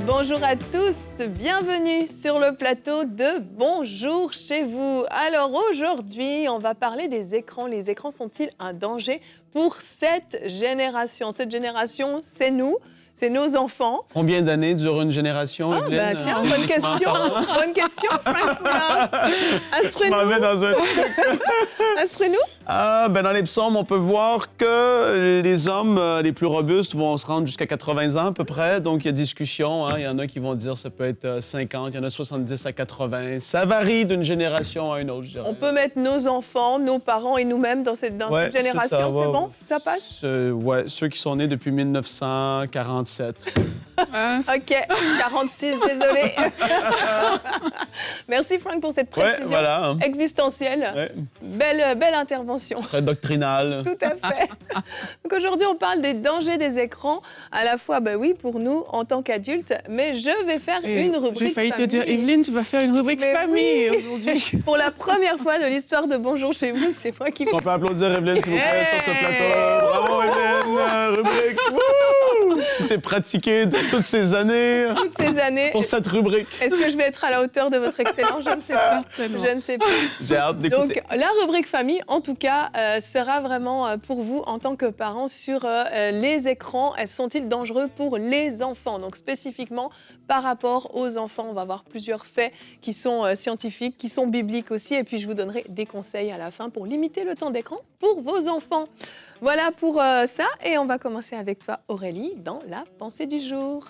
Bonjour à tous, bienvenue sur le plateau de Bonjour chez vous. Alors aujourd'hui, on va parler des écrans. Les écrans sont-ils un danger pour cette génération? Cette génération, c'est nous. C'est nos enfants. Combien d'années dure une génération, Evelyne? Bah tiens, bonne question. Bonne question, Frank Poulin. Instruis-nous. Instruis-nous. Dans les psaumes, on peut voir que les hommes les plus robustes vont se rendre jusqu'à 80 ans à peu près. Donc, il y a discussion. Il y en a qui vont dire que ça peut être 50, il y en a 70 à 80. Ça varie d'une génération à une autre, je dirais. On peut mettre nos enfants, nos parents et nous-mêmes dans cette génération. C'est bon? Ça passe? Oui, ceux qui sont nés depuis 1947. OK, 46, désolé. Merci, Frank, pour cette précision existentielle. Belle intervention. Très doctrinale. Tout à fait. Donc aujourd'hui, on parle des dangers des écrans, à la fois, pour nous, en tant qu'adultes, mais je vais faire une rubrique J'ai failli famille. te dire, Evelyne, tu vas faire une rubrique famille aujourd'hui. Pour la première fois de l'histoire de Bonjour chez vous, c'est moi qui... On peut applaudir Evelyne, s'il vous plaît, sur ce plateau. Bravo, Evelyne! Rubrique! Wouh! Tu t'es pratiqué toutes ces années. Toutes ces années. Pour cette rubrique. Est-ce que je vais être à la hauteur de votre excellence? Je ne sais pas. Je ne sais pas. J'ai hâte d'écouter. Donc, la rubrique famille, en tout cas, sera vraiment pour vous, en tant que parents, sur les écrans. Sont-ils dangereux pour les enfants? Donc, spécifiquement, par rapport aux enfants, on va voir plusieurs faits qui sont scientifiques, qui sont bibliques aussi. Et puis, je vous donnerai des conseils à la fin pour limiter le temps d'écran pour vos enfants. Voilà pour ça. Et on va commencer avec toi, Aurélie, dans la pensée du jour.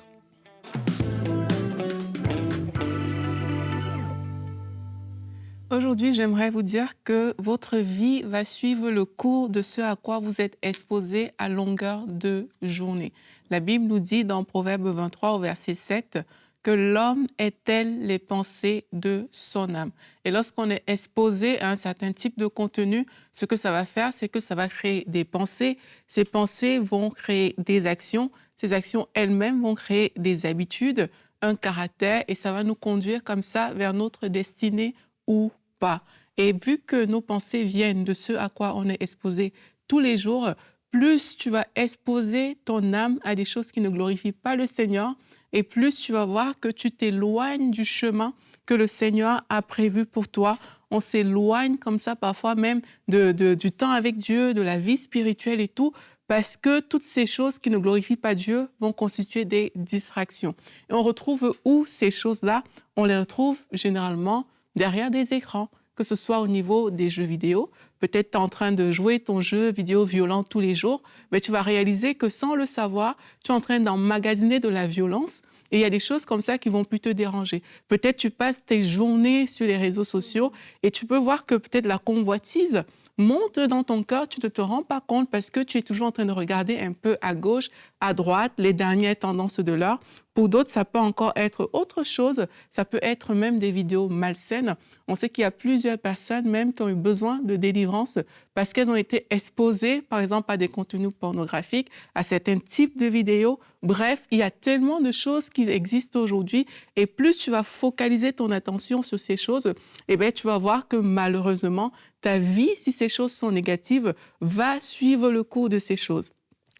Aujourd'hui, j'aimerais vous dire que votre vie va suivre le cours de ce à quoi vous êtes exposé à longueur de journée. La Bible nous dit dans Proverbe 23 au verset 7 que l'homme est tel les pensées de son âme. Et lorsqu'on est exposé à un certain type de contenu, ce que ça va faire, c'est que ça va créer des pensées. Ces pensées vont créer des actions. Ces actions elles-mêmes vont créer des habitudes, un caractère, et ça va nous conduire comme ça vers notre destinée ou pas. Et vu que nos pensées viennent de ce à quoi on est exposé tous les jours, plus tu vas exposer ton âme à des choses qui ne glorifient pas le Seigneur, et plus tu vas voir que tu t'éloignes du chemin que le Seigneur a prévu pour toi. On s'éloigne comme ça parfois même du temps avec Dieu, de la vie spirituelle et tout, parce que toutes ces choses qui ne glorifient pas Dieu vont constituer des distractions. Et on retrouve où ces choses-là? On les retrouve généralement derrière des écrans, que ce soit au niveau des jeux vidéo. Peut-être tu es en train de jouer ton jeu vidéo violent tous les jours, mais tu vas réaliser que sans le savoir, tu es en train d'emmagasiner de la violence. Et il y a des choses comme ça qui vont plus te déranger. Peut-être tu passes tes journées sur les réseaux sociaux et tu peux voir que peut-être la convoitise monte dans ton cœur, tu ne te rends pas compte parce que tu es toujours en train de regarder un peu à gauche, à droite, les dernières tendances de l'heure. Pour d'autres, ça peut encore être autre chose. Ça peut être même des vidéos malsaines. On sait qu'il y a plusieurs personnes même qui ont eu besoin de délivrance parce qu'elles ont été exposées, par exemple, à des contenus pornographiques, à certains types de vidéos. Bref, il y a tellement de choses qui existent aujourd'hui. Et plus tu vas focaliser ton attention sur ces choses, tu vas voir que malheureusement, ta vie, si ces choses sont négatives, va suivre le cours de ces choses.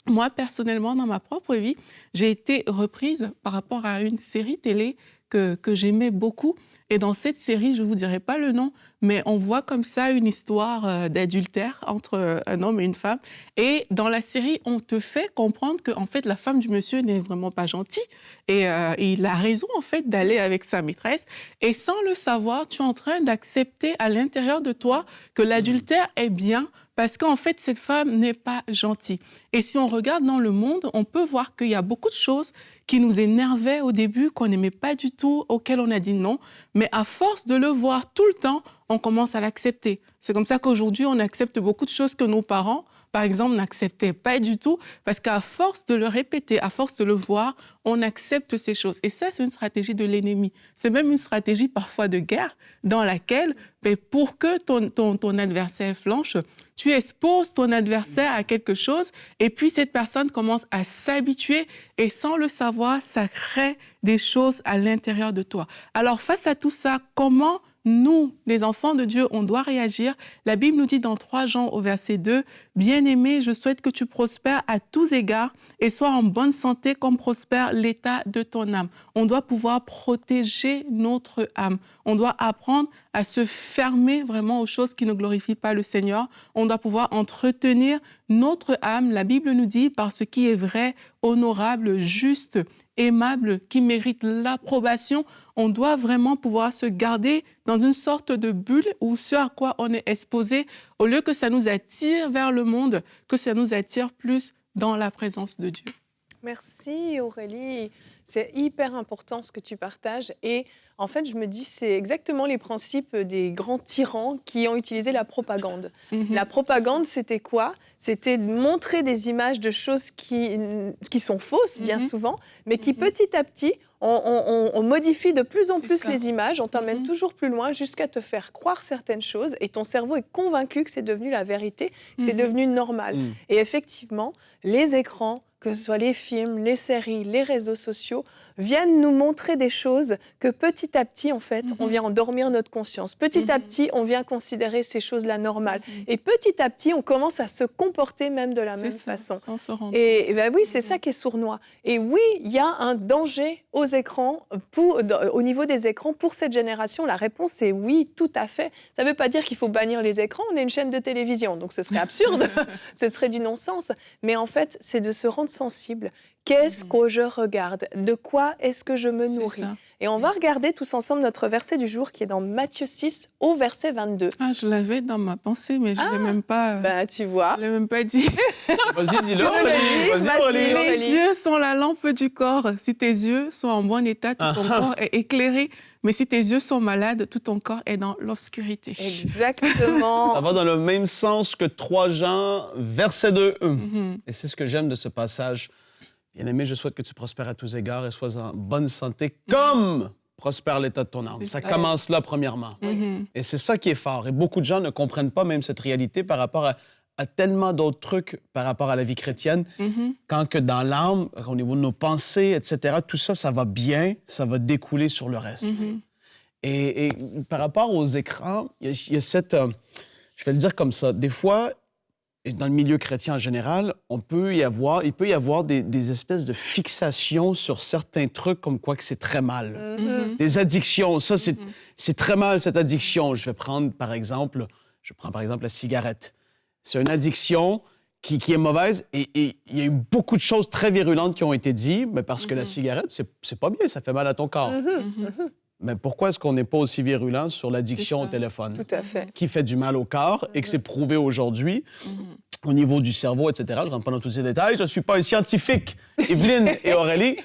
Moi, personnellement, dans ma propre vie, j'ai été reprise par rapport à une série télé que j'aimais beaucoup. Et dans cette série, je ne vous dirai pas le nom, mais on voit comme ça une histoire d'adultère entre un homme et une femme. Et dans la série, on te fait comprendre que en fait, la femme du monsieur n'est vraiment pas gentille. Et il a raison, en fait, d'aller avec sa maîtresse. Et sans le savoir, tu es en train d'accepter à l'intérieur de toi que l'adultère est bien, parce qu'en fait, cette femme n'est pas gentille. Et si on regarde dans le monde, on peut voir qu'il y a beaucoup de choses qui nous énervaient au début, qu'on n'aimait pas du tout, auxquelles on a dit non. Mais à force de le voir tout le temps, on commence à l'accepter. C'est comme ça qu'aujourd'hui, on accepte beaucoup de choses que nos parents, par exemple, n'acceptaient pas du tout, parce qu'à force de le répéter, à force de le voir, on accepte ces choses. Et ça, c'est une stratégie de l'ennemi. C'est même une stratégie parfois de guerre, dans laquelle, pour que ton adversaire flanche, tu exposes ton adversaire à quelque chose, et puis cette personne commence à s'habituer, et sans le savoir, ça crée des choses à l'intérieur de toi. Alors, face à tout ça, comment nous, les enfants de Dieu, on doit réagir. La Bible nous dit dans 3 Jean au verset 2, « Bien-aimé, je souhaite que tu prospères à tous égards et sois en bonne santé comme prospère l'état de ton âme. » On doit pouvoir protéger notre âme. On doit apprendre à se fermer vraiment aux choses qui ne glorifient pas le Seigneur. On doit pouvoir entretenir notre âme. La Bible nous dit par ce qui est vrai, honorable, juste, aimable, qui mérite l'approbation. On doit vraiment pouvoir se garder dans une sorte de bulle où ce à quoi on est exposé, au lieu que ça nous attire vers le monde, que ça nous attire plus dans la présence de Dieu. Merci Aurélie. C'est hyper important ce que tu partages. Et en fait, je me dis, c'est exactement les principes des grands tyrans qui ont utilisé la propagande. La propagande, c'était quoi? C'était de montrer des images de choses qui sont fausses, bien souvent, mais qui petit à petit, on modifie de plus en plus les images, on t'emmène toujours plus loin jusqu'à te faire croire certaines choses et ton cerveau est convaincu que c'est devenu la vérité, que c'est devenu normal. Et effectivement, les écrans, que ce soit les films, les séries, les réseaux sociaux, viennent nous montrer des choses que petit à petit, en fait, on vient endormir notre conscience. Petit à petit, on vient considérer ces choses-là normales. Et petit à petit, on commence à se comporter même de la même façon. Et ben oui, c'est ça qui est sournois. Et oui, il y a un danger aux écrans, au niveau des écrans, pour cette génération. La réponse est oui, tout à fait. Ça ne veut pas dire qu'il faut bannir les écrans. On est une chaîne de télévision, donc ce serait absurde. Ce serait du non-sens. Mais en fait, c'est de se rendre sensible. Qu'est-ce que je regarde? De quoi est-ce que je me nourris? Et on va regarder tous ensemble notre verset du jour qui est dans Matthieu 6 au verset 22. Ah, je l'avais dans ma pensée, mais je ne l'ai même pas... Bah, tu vois. Je l'ai même pas dit. Vas-y, dis-le, Aurélie. Vas-y, Aurélie. Les yeux sont la lampe du corps. Si tes yeux sont en bon état, tout ton corps est éclairé. Mais si tes yeux sont malades, tout ton corps est dans l'obscurité. Exactement. Ça va dans le même sens que 3 Jean, verset 2. Et c'est ce que j'aime de ce passage. Bien-aimé, je souhaite que tu prospères à tous égards et sois en bonne santé comme prospère l'état de ton âme. Ça commence là, premièrement. Et c'est ça qui est fort. Et beaucoup de gens ne comprennent pas même cette réalité par rapport à tellement d'autres trucs par rapport à la vie chrétienne. Quand que dans l'âme, au niveau de nos pensées, etc., tout ça, ça va bien, ça va découler sur le reste. Et par rapport aux écrans, il y a cette... je vais le dire comme ça. Des fois, et dans le milieu chrétien en général, il peut y avoir des espèces de fixations sur certains trucs comme quoi que c'est très mal. Des addictions, ça, c'est très mal, cette addiction. Je prends par exemple la cigarette. C'est une addiction qui est mauvaise et il y a eu beaucoup de choses très virulentes qui ont été dites, mais parce que la cigarette, c'est pas bien, ça fait mal à ton corps. Mais pourquoi est-ce qu'on n'est pas aussi virulent sur l'addiction au téléphone? Tout à fait. Qui fait du mal au corps et que c'est prouvé aujourd'hui au niveau du cerveau, etc. Je ne rentre pas dans tous ces détails. Je ne suis pas un scientifique, Evelyne et Aurélie,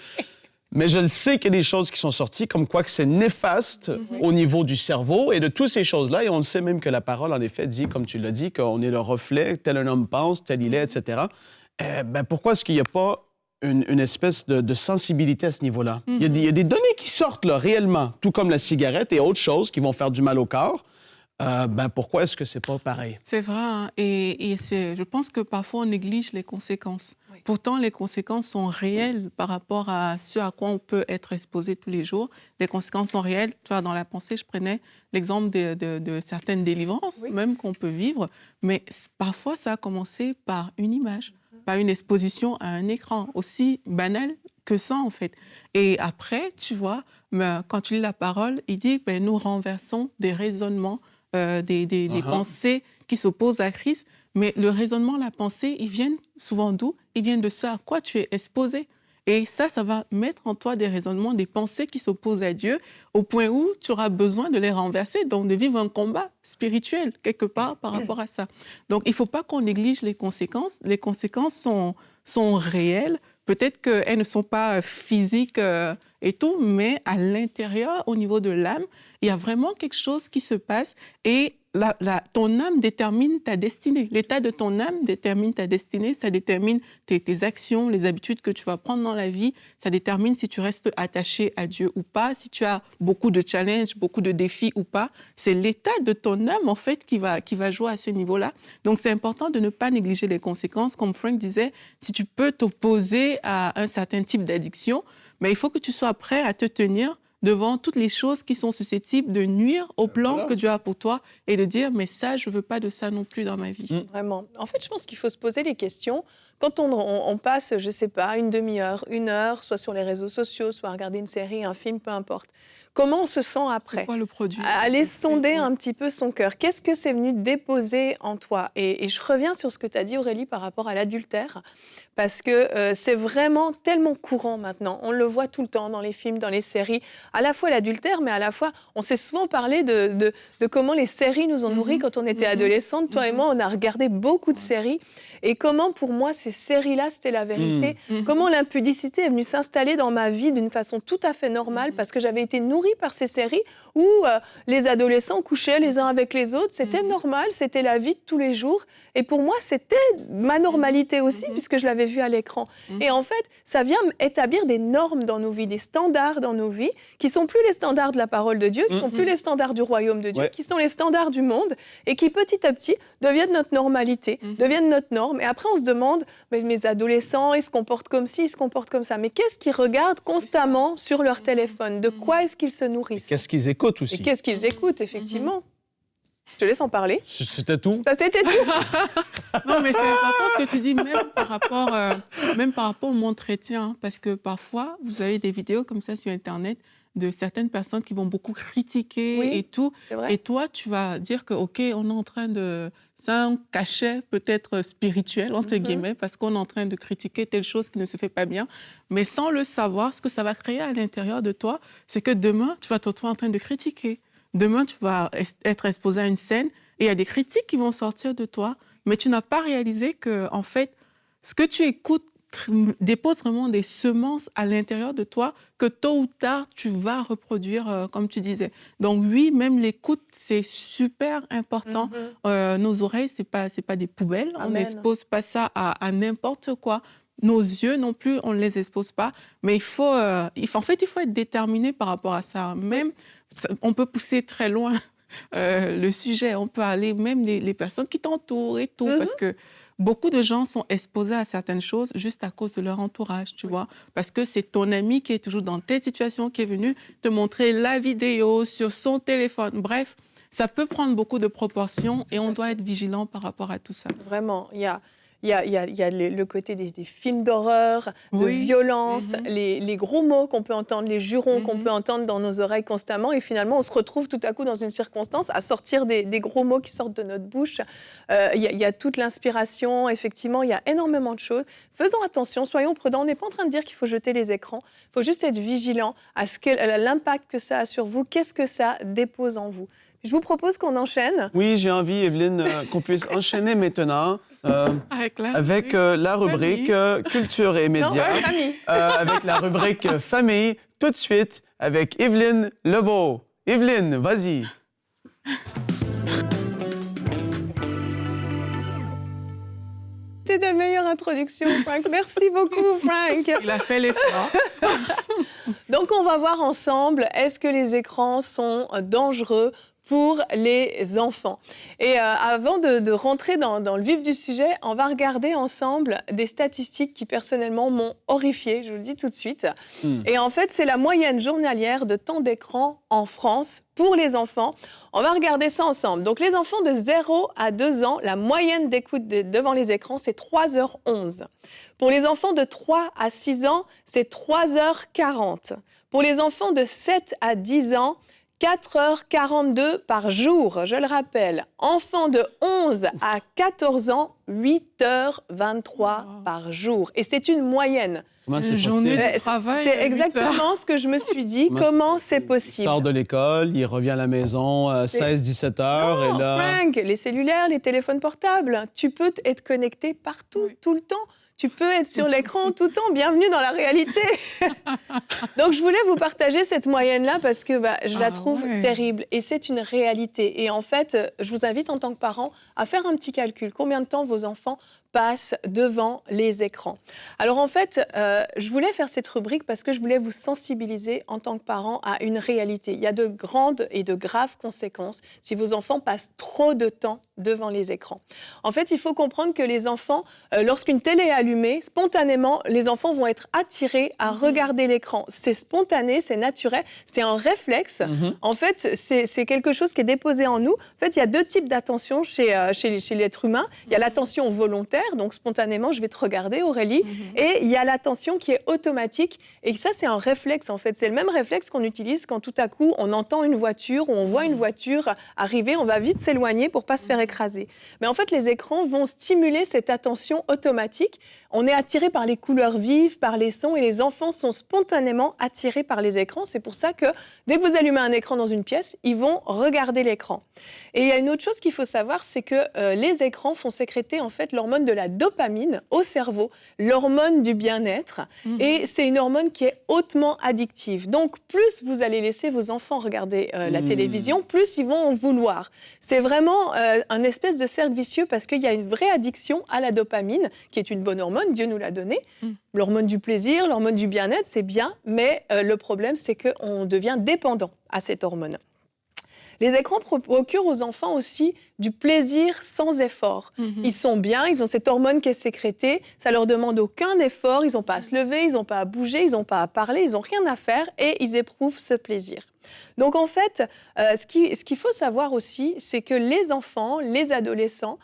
mais je le sais qu'il y a des choses qui sont sorties comme quoi que c'est néfaste au niveau du cerveau et de toutes ces choses-là. Et on le sait même que la parole, en effet, dit, comme tu l'as dit, qu'on est le reflet, tel un homme pense, tel il est, etc. Pourquoi est-ce qu'il n'y a pas une espèce de sensibilité à ce niveau-là? Il y a des données qui sortent, là, réellement, tout comme la cigarette et autres choses qui vont faire du mal au corps. Pourquoi est-ce que c'est pas pareil? C'est vrai, hein? Et je pense que parfois on néglige les conséquences. Oui. Pourtant, les conséquences sont réelles par rapport à ce à quoi on peut être exposé tous les jours. Les conséquences sont réelles. Tu vois, dans la pensée, je prenais l'exemple de certaines délivrances, même qu'on peut vivre. Mais parfois, ça a commencé par une image, par une exposition à un écran, aussi banal que ça, en fait. Et après, tu vois, quand tu lis la parole, il dit que nous renversons des raisonnements, des pensées qui s'opposent à Christ. Mais le raisonnement, la pensée, ils viennent souvent d'où? Ils viennent de ce à quoi tu es exposé. Et ça va mettre en toi des raisonnements, des pensées qui s'opposent à Dieu, au point où tu auras besoin de les renverser, donc de vivre un combat spirituel, quelque part, par rapport à ça. Donc, il ne faut pas qu'on néglige les conséquences. Les conséquences sont réelles. Peut-être qu'elles ne sont pas physiques et tout, mais à l'intérieur, au niveau de l'âme, il y a vraiment quelque chose qui se passe et ton âme détermine ta destinée. L'état de ton âme détermine ta destinée, ça détermine tes actions, les habitudes que tu vas prendre dans la vie, ça détermine si tu restes attaché à Dieu ou pas, si tu as beaucoup de challenges, beaucoup de défis ou pas. C'est l'état de ton âme, en fait, qui va jouer à ce niveau-là. Donc, c'est important de ne pas négliger les conséquences. Comme Frank disait, si tu peux t'opposer à un certain type d'addiction, mais il faut que tu sois prêt à te tenir devant toutes les choses qui sont susceptibles de nuire au plan Voilà. que Dieu a pour toi et de dire, mais ça, je ne veux pas de ça non plus dans ma vie. Vraiment. En fait, je pense qu'il faut se poser les questions. Quand on passe, je ne sais pas, une demi-heure, une heure, soit sur les réseaux sociaux, soit à regarder une série, un film, peu importe. Comment on se sent C'est après? quoi le produit? Aller sonder un petit peu son cœur. Qu'est-ce que c'est venu déposer en toi? Et je reviens sur ce que tu as dit, Aurélie, par rapport à l'adultère, parce que c'est vraiment tellement courant maintenant. On le voit tout le temps dans les films, dans les séries. À la fois l'adultère, mais à la fois, on s'est souvent parlé de comment les séries nous ont nourris quand on était adolescente. Toi et moi, on a regardé beaucoup de séries. Et comment, pour moi, ces séries-là, c'était la vérité. Comment l'impudicité est venue s'installer dans ma vie d'une façon tout à fait normale, parce que j'avais été nourrie par ces séries où les adolescents couchaient les uns avec les autres. C'était normal, c'était la vie de tous les jours. Et pour moi, c'était ma normalité aussi, puisque je l'avais vu à l'écran. Et en fait, ça vient établir des normes dans nos vies, des standards dans nos vies, qui sont plus les standards de la parole de Dieu, qui sont plus les standards du royaume de Dieu, qui sont les standards du monde, et qui petit à petit deviennent notre normalité, deviennent notre norme. Et après, on se demande, mais mes adolescents, ils se comportent comme ci, ils se comportent comme ça. Mais qu'est-ce qu'ils regardent constamment sur leur téléphone? De quoi est-ce qu'ils se nourrissent? Qu'est-ce qu'ils écoutent aussi? Et qu'est-ce qu'ils écoutent, effectivement? Je te laisse en parler. C'était tout? Ça, c'était tout. Non, mais c'est important ce que tu dis, même par rapport au monde chrétien, parce que parfois, vous avez des vidéos comme ça sur Internet de certaines personnes qui vont beaucoup critiquer et tout. C'est vrai. Et toi, tu vas dire que, OK, on est en train de... C'est un cachet peut-être spirituel, entre guillemets, parce qu'on est en train de critiquer telle chose qui ne se fait pas bien. Mais sans le savoir, ce que ça va créer à l'intérieur de toi, c'est que demain, tu vas te retrouver en train de critiquer. Demain, tu vas être exposé à une scène et il y a des critiques qui vont sortir de toi, mais tu n'as pas réalisé que, en fait, ce que tu écoutes dépose vraiment des semences à l'intérieur de toi que tôt ou tard, tu vas reproduire, comme tu disais. Donc oui, même l'écoute, c'est super important. Nos oreilles, c'est pas des poubelles. On Amen. n'expose pas ça à n'importe quoi. Nos yeux non plus, on ne les expose pas. Mais il faut être déterminé par rapport à ça. Même, on peut pousser très loin le sujet. On peut aller même les personnes qui t'entourent et tout. Parce que beaucoup de gens sont exposés à certaines choses juste à cause de leur entourage, tu vois. Parce que c'est ton ami qui est toujours dans telle situation qui est venu te montrer la vidéo sur son téléphone. Bref, ça peut prendre beaucoup de proportions et on doit être vigilant par rapport à tout ça. Vraiment, il y a le côté des films d'horreur, de violence, les gros mots qu'on peut entendre, les jurons qu'on peut entendre dans nos oreilles constamment. Et finalement, on se retrouve tout à coup dans une circonstance à sortir des gros mots qui sortent de notre bouche. Il y a toute l'inspiration. Effectivement, il y a énormément de choses. Faisons attention, soyons prudents. On n'est pas en train de dire qu'il faut jeter les écrans. Il faut juste être vigilant à l'impact que ça a sur vous. Qu'est-ce que ça dépose en vous? Je vous propose qu'on enchaîne. Oui, j'ai envie, Evelyne, qu'on puisse enchaîner maintenant avec la rubrique Culture et Médias. Non, famille. Avec la rubrique Famille, tout de suite, avec Evelyne Lebeau. Evelyne, vas-y. C'était ta meilleure introduction, Frank. Merci beaucoup, Frank. Il a fait l'effort. Donc, on va voir ensemble, est-ce que les écrans sont dangereux pour les enfants? Et avant de rentrer dans le vif du sujet, on va regarder ensemble des statistiques qui, personnellement, m'ont horrifiée, je vous le dis tout de suite. Et en fait, c'est la moyenne journalière de temps d'écran en France pour les enfants. On va regarder ça ensemble. Donc, les enfants de 0 à 2 ans, la moyenne d'écoute devant les écrans, c'est 3h11. Pour les enfants de 3 à 6 ans, c'est 3h40. Pour les enfants de 7 à 10 ans, 4h42 par jour, je le rappelle. Enfants de 11 à 14 ans, 8h23 par jour. Et c'est une moyenne. Comment c'est une journée possible? de travail. C'est exactement ce que je me suis dit. Comment c'est Il possible? sort de l'école, il revient à la maison à 16-17 heures. Non, et là... Frank, les cellulaires, les téléphones portables, tu peux être connecté partout, tout le temps. Tu peux être sur l'écran tout le temps. Bienvenue dans la réalité. Donc, je voulais vous partager cette moyenne-là parce que je la trouve terrible. Et c'est une réalité. Et en fait, je vous invite en tant que parent à faire un petit calcul. Combien de temps vos enfants passent devant les écrans? Alors en fait, je voulais faire cette rubrique parce que je voulais vous sensibiliser en tant que parent à une réalité. Il y a de grandes et de graves conséquences si vos enfants passent trop de temps devant les écrans. En fait, il faut comprendre que les enfants, lorsqu'une télé est allumée, spontanément, les enfants vont être attirés à regarder l'écran. C'est spontané, c'est naturel, c'est un réflexe. En fait, c'est quelque chose qui est déposé en nous. En fait, il y a deux types d'attention chez l'être humain. Il y a l'attention volontaire, donc spontanément, je vais te regarder, Aurélie, et il y a l'attention qui est automatique. Et ça, c'est un réflexe, en fait. C'est le même réflexe qu'on utilise quand tout à coup, on entend une voiture ou on voit une voiture arriver, on va vite s'éloigner pour ne pas se faire écraser. Mais en fait, les écrans vont stimuler cette attention automatique. On est attiré par les couleurs vives, par les sons, et les enfants sont spontanément attirés par les écrans. C'est pour ça que dès que vous allumez un écran dans une pièce, ils vont regarder l'écran. Et il y a une autre chose qu'il faut savoir, c'est que les écrans font sécréter en fait l'hormone de la dopamine au cerveau, l'hormone du bien-être. Et c'est une hormone qui est hautement addictive. Donc, plus vous allez laisser vos enfants regarder la télévision, plus ils vont en vouloir. C'est vraiment un espèce de cercle vicieux parce qu'il y a une vraie addiction à la dopamine, qui est une bonne hormone, Dieu nous l'a donnée. L'hormone du plaisir, l'hormone du bien-être, c'est bien, mais le problème, c'est qu'on devient dépendant à cette hormone. Les écrans procurent aux enfants aussi du plaisir sans effort. Ils sont bien, ils ont cette hormone qui est sécrétée, ça leur demande aucun effort, ils n'ont pas à se lever, ils n'ont pas à bouger, ils n'ont pas à parler, ils n'ont rien à faire et ils éprouvent ce plaisir. Donc en fait, ce qu'il faut savoir aussi, c'est que les enfants, les adolescents,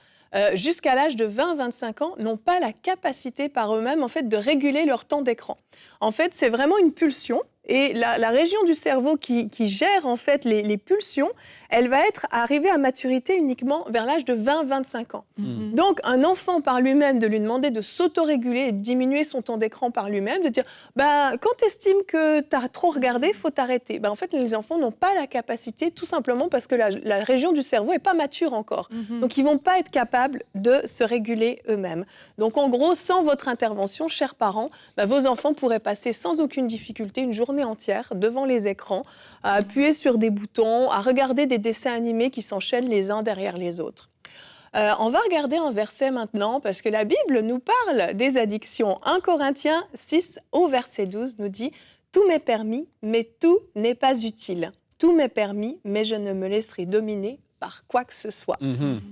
jusqu'à l'âge de 20-25 ans, n'ont pas la capacité par eux-mêmes en fait, de réguler leur temps d'écran. En fait, c'est vraiment une pulsion. Et la région du cerveau qui gère en fait les pulsions, elle va être arrivée à maturité uniquement vers l'âge de 20-25 ans. Donc, un enfant par lui-même, de lui demander de s'autoréguler et de diminuer son temps d'écran par lui-même, de dire quand tu estimes que tu as trop regardé, il faut t'arrêter. En fait, les enfants n'ont pas la capacité, tout simplement parce que la région du cerveau n'est pas mature encore. Donc, ils ne vont pas être capables de se réguler eux-mêmes. Donc, en gros, sans votre intervention, chers parents, vos enfants pourraient passer sans aucune difficulté une journée entière devant les écrans, à appuyer sur des boutons, à regarder des dessins animés qui s'enchaînent les uns derrière les autres. On va regarder un verset maintenant, parce que la Bible nous parle des addictions. 1 Corinthiens 6, au verset 12, nous dit « Tout m'est permis, mais tout n'est pas utile. Tout m'est permis, mais je ne me laisserai dominer par quoi que ce soit. »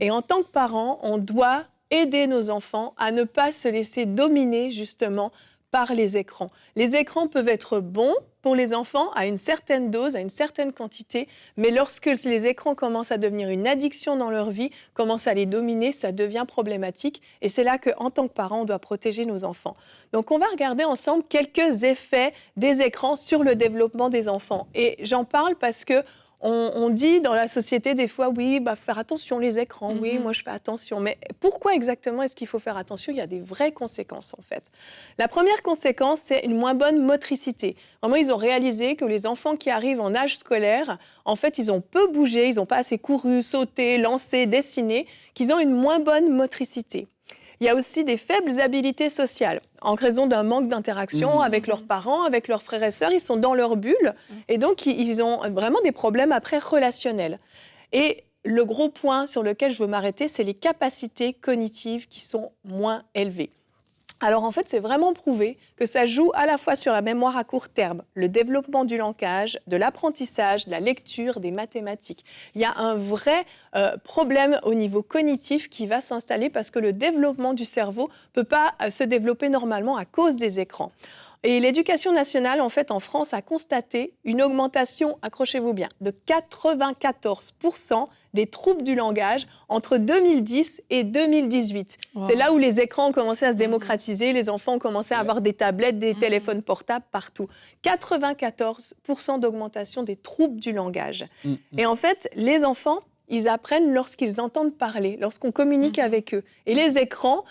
Et en tant que parents, on doit aider nos enfants à ne pas se laisser dominer, justement, par les écrans. Les écrans peuvent être bons pour les enfants à une certaine dose, à une certaine quantité, mais lorsque les écrans commencent à devenir une addiction dans leur vie, commencent à les dominer, ça devient problématique. Et c'est là qu'en tant que parents, on doit protéger nos enfants. Donc, on va regarder ensemble quelques effets des écrans sur le développement des enfants. Et j'en parle parce que on dit dans la société des fois, oui, faire attention les écrans, oui, moi je fais attention. Mais pourquoi exactement est-ce qu'il faut faire attention ? Il y a des vraies conséquences en fait. La première conséquence, c'est une moins bonne motricité. Vraiment, ils ont réalisé que les enfants qui arrivent en âge scolaire, en fait, ils ont peu bougé, ils n'ont pas assez couru, sauté, lancé, dessiné, qu'ils ont une moins bonne motricité. Il y a aussi des faibles habiletés sociales, en raison d'un manque d'interaction avec leurs parents, avec leurs frères et sœurs. Ils sont dans leur bulle et donc ils ont vraiment des problèmes après relationnels. Et le gros point sur lequel je veux m'arrêter, c'est les capacités cognitives qui sont moins élevées. Alors en fait, c'est vraiment prouvé que ça joue à la fois sur la mémoire à court terme, le développement du langage, de l'apprentissage, de la lecture, des mathématiques. Il y a un vrai problème au niveau cognitif qui va s'installer parce que le développement du cerveau ne peut pas se développer normalement à cause des écrans. Et l'Éducation nationale, en fait, en France, a constaté une augmentation, accrochez-vous bien, de 94% des troubles du langage entre 2010 et 2018. Wow. C'est là où les écrans ont commencé à se démocratiser, les enfants ont commencé à avoir des tablettes, des téléphones portables partout. 94% d'augmentation des troubles du langage. Et en fait, les enfants, ils apprennent lorsqu'ils entendent parler, lorsqu'on communique avec eux. Et les écrans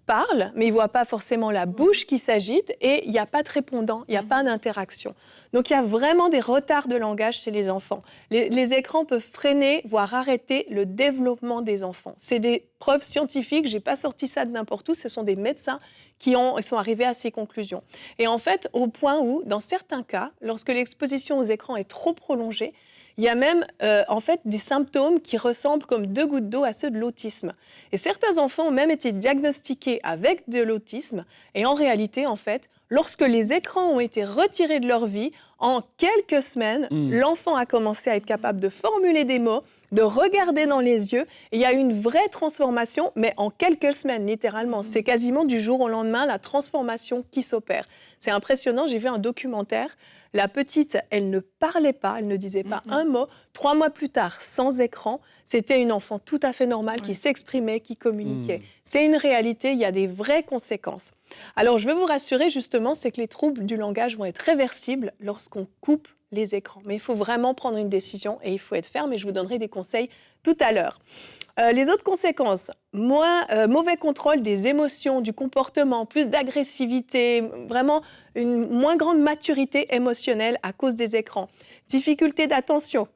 parlent, mais ils ne voient pas forcément la bouche qui s'agite et il n'y a pas de répondant, il n'y a pas d'interaction. Donc il y a vraiment des retards de langage chez les enfants. Les écrans peuvent freiner, voire arrêter le développement des enfants. C'est des preuves scientifiques, je n'ai pas sorti ça de n'importe où, ce sont des médecins qui sont arrivés à ces conclusions. Et en fait, au point où, dans certains cas, lorsque l'exposition aux écrans est trop prolongée, il y a même en fait des symptômes qui ressemblent comme 2 gouttes d'eau à ceux de l'autisme. Et certains enfants ont même été diagnostiqués avec de l'autisme. Et en réalité, en fait, lorsque les écrans ont été retirés de leur vie, En quelques semaines, l'enfant a commencé à être capable de formuler des mots, de regarder dans les yeux. Et il y a eu une vraie transformation, mais en quelques semaines, littéralement. C'est quasiment du jour au lendemain la transformation qui s'opère. C'est impressionnant, j'ai vu un documentaire. La petite, elle ne parlait pas, elle ne disait pas un mot. 3 mois plus tard, sans écran, c'était une enfant tout à fait normale qui s'exprimait, qui communiquait. C'est une réalité, il y a des vraies conséquences. Alors, je veux vous rassurer, justement, c'est que les troubles du langage vont être réversibles lorsqu'on coupe les écrans. Mais il faut vraiment prendre une décision et il faut être ferme et je vous donnerai des conseils tout à l'heure. Les autres conséquences, mauvais contrôle des émotions, du comportement, plus d'agressivité, vraiment une moins grande maturité émotionnelle à cause des écrans. Difficulté d'attention,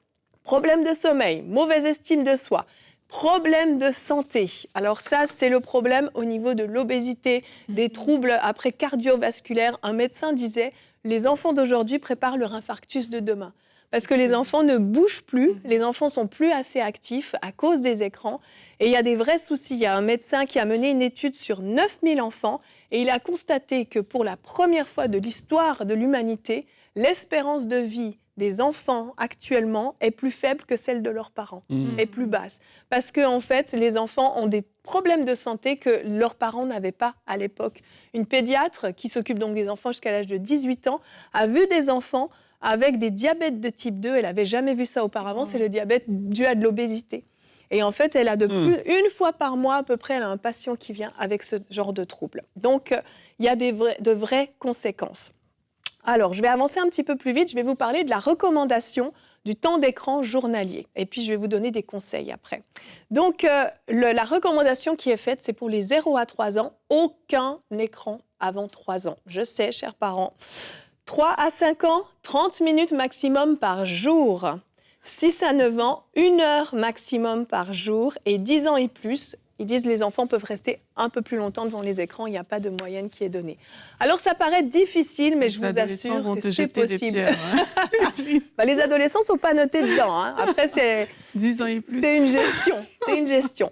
problème de sommeil, mauvaise estime de soi, problème de santé. Alors ça, c'est le problème au niveau de l'obésité, des troubles après cardiovasculaires. Un médecin disait, les enfants d'aujourd'hui préparent leur infarctus de demain. Parce que les enfants ne bougent plus, les enfants sont plus assez actifs à cause des écrans. Et il y a des vrais soucis. Il y a un médecin qui a mené une étude sur 9000 enfants et il a constaté que pour la première fois de l'histoire de l'humanité, l'espérance de vie des enfants actuellement est plus faible que celle de leurs parents, est plus basse. Parce que en fait, les enfants ont des problèmes de santé que leurs parents n'avaient pas à l'époque. Une pédiatre qui s'occupe donc des enfants jusqu'à l'âge de 18 ans a vu des enfants avec des diabètes de type 2. Elle n'avait jamais vu ça auparavant, c'est le diabète dû à de l'obésité. Et en fait, elle a une fois par mois à peu près, elle a un patient qui vient avec ce genre de trouble. Donc, il y a de vraies conséquences. Alors, je vais avancer un petit peu plus vite. Je vais vous parler de la recommandation du temps d'écran journalier. Et puis, je vais vous donner des conseils après. Donc, la recommandation qui est faite, c'est pour les 0 à 3 ans, aucun écran avant 3 ans. Je sais, chers parents. 3 à 5 ans, 30 minutes maximum par jour. 6 à 9 ans, 1 heure maximum par jour. Et 10 ans et plus, ils disent que les enfants peuvent rester un peu plus longtemps devant les écrans. Il n'y a pas de moyenne qui est donnée. Alors, ça paraît difficile, mais je vous assure que c'est possible. Les adolescents ne sont pas notés dedans. Hein. Après, c'est 10 ans et plus. C'est une gestion. C'est une gestion.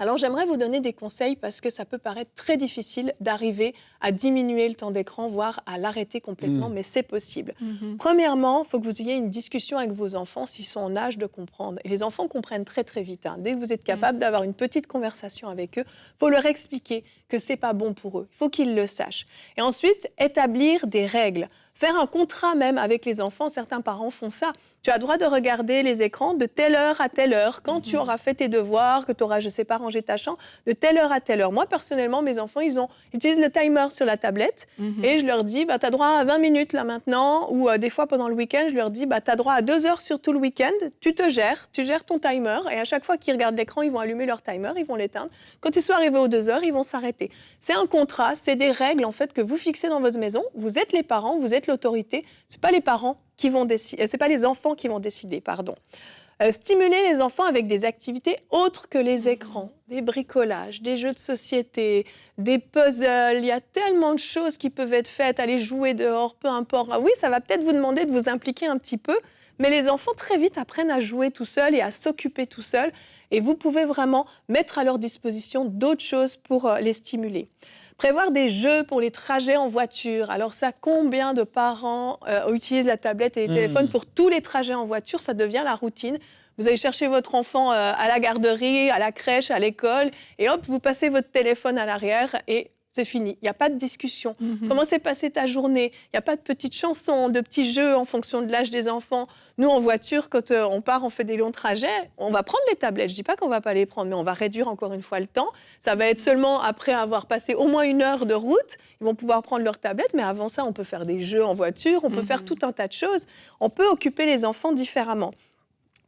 Alors, j'aimerais vous donner des conseils parce que ça peut paraître très difficile d'arriver à diminuer le temps d'écran, voire à l'arrêter complètement, mais c'est possible. Premièrement, il faut que vous ayez une discussion avec vos enfants s'ils sont en âge de comprendre. Et les enfants comprennent très, très vite. Hein. Dès que vous êtes capable d'avoir une petite conversation avec eux, il faut leur expliquer que ce n'est pas bon pour eux. Il faut qu'ils le sachent. Et ensuite, établir des règles. Faire un contrat même avec les enfants. Certains parents font ça. Tu as le droit de regarder les écrans de telle heure à telle heure. Quand tu auras fait tes devoirs, que tu auras, je ne sais pas, rangé ta chambre, de telle heure à telle heure. Moi, personnellement, mes enfants, ils utilisent le timer sur la tablette. Et je leur dis, tu as droit à 20 minutes là maintenant. Ou des fois, pendant le week-end, je leur dis, tu as droit à 2 heures sur tout le week-end. Tu gères ton timer. Et à chaque fois qu'ils regardent l'écran, ils vont allumer leur timer, ils vont l'éteindre. Quand ils sont arrivés aux 2 heures, ils vont s'arrêter. C'est un contrat, c'est des règles en fait que vous fixez dans votre maison. Vous êtes les parents, vous êtes l'autorité. C'est pas les parents qui vont décider, c'est pas les enfants qui vont décider, pardon. Stimuler les enfants avec des activités autres que les écrans, des bricolages, des jeux de société, des puzzles. Il y a tellement de choses qui peuvent être faites. Aller jouer dehors, peu importe. Ah oui, ça va peut-être vous demander de vous impliquer un petit peu, mais les enfants très vite apprennent à jouer tout seuls et à s'occuper tout seuls. Et vous pouvez vraiment mettre à leur disposition d'autres choses pour les stimuler. Prévoir des jeux pour les trajets en voiture. Alors ça, combien de parents utilisent la tablette et les téléphones pour tous les trajets en voiture? Ça devient la routine. Vous allez chercher votre enfant à la garderie, à la crèche, à l'école, et hop, vous passez votre téléphone à l'arrière et c'est fini. Il n'y a pas de discussion. Comment s'est passée ta journée? Il n'y a pas de petites chansons, de petits jeux en fonction de l'âge des enfants. Nous, en voiture, quand on part, on fait des longs trajets, on va prendre les tablettes. Je ne dis pas qu'on ne va pas les prendre, mais on va réduire encore une fois le temps. Ça va être seulement après avoir passé au moins 1 heure de route, ils vont pouvoir prendre leurs tablettes. Mais avant ça, on peut faire des jeux en voiture, on peut faire tout un tas de choses. On peut occuper les enfants différemment.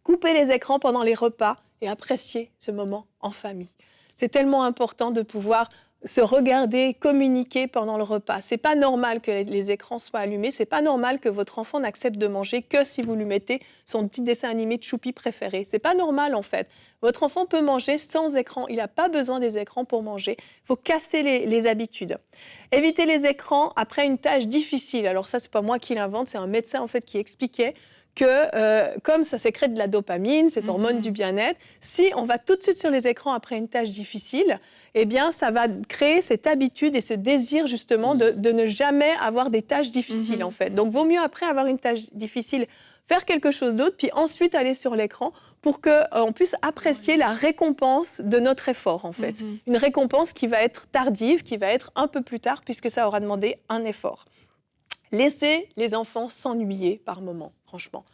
Couper les écrans pendant les repas et apprécier ce moment en famille. C'est tellement important de pouvoir se regarder, communiquer pendant le repas. C'est pas normal que les écrans soient allumés. C'est pas normal que votre enfant n'accepte de manger que si vous lui mettez son petit dessin animé de Choupi préféré. C'est pas normal en fait. Votre enfant peut manger sans écran. Il n'a pas besoin des écrans pour manger. Il faut casser les habitudes. Éviter les écrans après une tâche difficile. Alors ça, c'est pas moi qui l'invente. C'est un médecin en fait qui expliquait comme ça sécrète de la dopamine, cette hormone du bien-être, si on va tout de suite sur les écrans après une tâche difficile, eh bien, ça va créer cette habitude et ce désir, justement, de ne jamais avoir des tâches difficiles, en fait. Donc, vaut mieux, après avoir une tâche difficile, faire quelque chose d'autre, puis ensuite aller sur l'écran pour qu'on puisse apprécier la récompense de notre effort, en fait. Une récompense qui va être tardive, qui va être un peu plus tard, puisque ça aura demandé un effort. Laissez les enfants s'ennuyer par moment, franchement.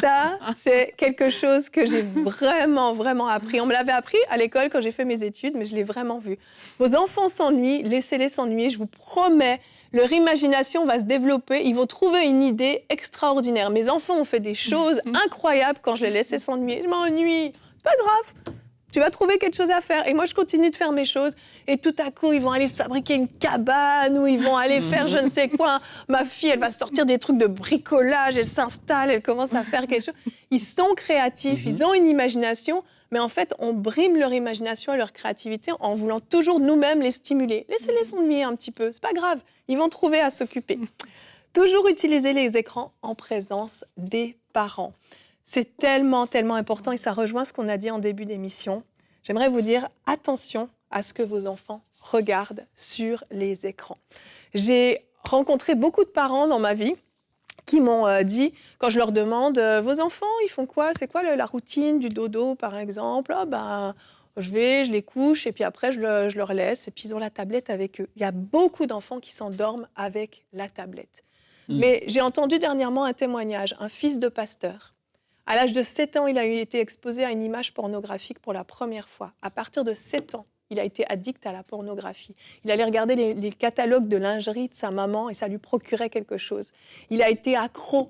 Ça, c'est quelque chose que j'ai vraiment, vraiment appris. On me l'avait appris à l'école quand j'ai fait mes études, mais je l'ai vraiment vu. Vos enfants s'ennuient, laissez-les s'ennuyer, je vous promets. Leur imagination va se développer, ils vont trouver une idée extraordinaire. Mes enfants ont fait des choses incroyables quand je les laissais s'ennuyer. Je m'ennuie, pas grave. Tu vas trouver quelque chose à faire. Et moi, je continue de faire mes choses. Et tout à coup, ils vont aller se fabriquer une cabane ou ils vont aller faire je ne sais quoi. Ma fille, elle va sortir des trucs de bricolage, elle s'installe, elle commence à faire quelque chose. Ils sont créatifs, ils ont une imagination, mais en fait, on brime leur imagination et leur créativité en voulant toujours nous-mêmes les stimuler. Laissez-les s'ennuyer un petit peu, c'est pas grave. Ils vont trouver à s'occuper. Toujours utiliser les écrans en présence des parents. C'est tellement, tellement important et ça rejoint ce qu'on a dit en début d'émission. J'aimerais vous dire attention à ce que vos enfants regardent sur les écrans. J'ai rencontré beaucoup de parents dans ma vie qui m'ont dit, quand je leur demande « Vos enfants, ils font quoi? C'est quoi la routine du dodo, par exemple? » Je les couche et puis après, je leur laisse et puis ils ont la tablette avec eux. Il y a beaucoup d'enfants qui s'endorment avec la tablette. Mais j'ai entendu dernièrement un témoignage, un fils de pasteur. À l'âge de 7 ans, il a été exposé à une image pornographique pour la première fois. À partir de 7 ans, il a été addict à la pornographie. Il allait regarder les catalogues de lingerie de sa maman et ça lui procurait quelque chose. Il a été accro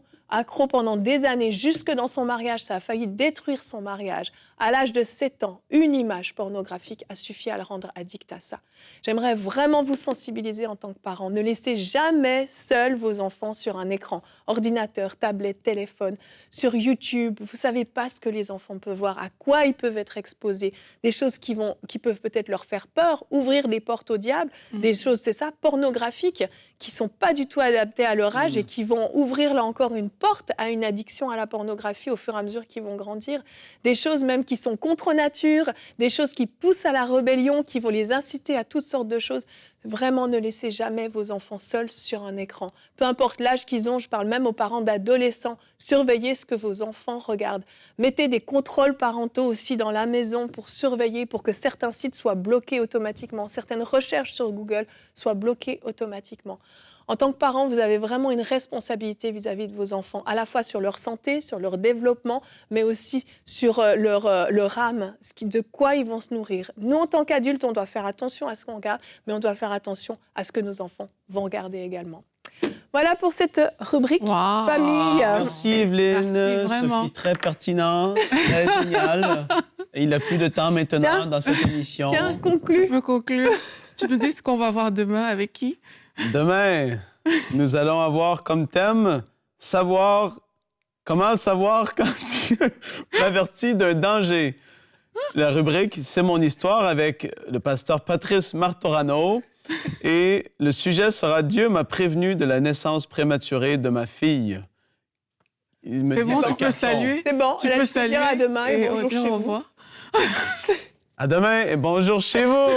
pendant des années, jusque dans son mariage. Ça a failli détruire son mariage. À l'âge de 7 ans, une image pornographique a suffi à le rendre addict à ça. J'aimerais vraiment vous sensibiliser en tant que parents. Ne laissez jamais seuls vos enfants sur un écran. Ordinateur, tablette, téléphone, sur YouTube. Vous ne savez pas ce que les enfants peuvent voir, à quoi ils peuvent être exposés. Des choses qui peuvent peut-être leur faire peur, ouvrir des portes au diable. Des choses, c'est ça, pornographiques, qui ne sont pas du tout adaptées à leur âge et qui vont ouvrir, là encore, une porte à une addiction à la pornographie au fur et à mesure qu'ils vont grandir. Des choses même qui sont contre nature, des choses qui poussent à la rébellion, qui vont les inciter à toutes sortes de choses. Vraiment, ne laissez jamais vos enfants seuls sur un écran. Peu importe l'âge qu'ils ont, je parle même aux parents d'adolescents, surveillez ce que vos enfants regardent. Mettez des contrôles parentaux aussi dans la maison pour surveiller, pour que certains sites soient bloqués automatiquement, certaines recherches sur Google soient bloquées automatiquement. En tant que parent, vous avez vraiment une responsabilité vis-à-vis de vos enfants, à la fois sur leur santé, sur leur développement, mais aussi sur leur âme, de quoi ils vont se nourrir. Nous, en tant qu'adultes, on doit faire attention à ce qu'on regarde, mais on doit faire attention à ce que nos enfants vont regarder également. Voilà pour cette rubrique famille. Merci Evelyne, Merci, vraiment. Sophie, très pertinent, très génial. Et il n'a plus de temps maintenant dans cette émission. Tiens, conclue. Tu peux conclure. Tu nous dis ce qu'on va voir demain avec qui? Demain, nous allons avoir comme thème comment savoir quand tu avertis d'un danger. La rubrique, c'est mon histoire avec le pasteur Patrice Martorano. Et le sujet sera « Dieu m'a prévenu de la naissance prématurée de ma fille ». C'est bon, tu peux saluer. C'est bon, Tu peux saluer. dire à demain et bonjour chez au vous. revoir. À demain et bonjour chez vous.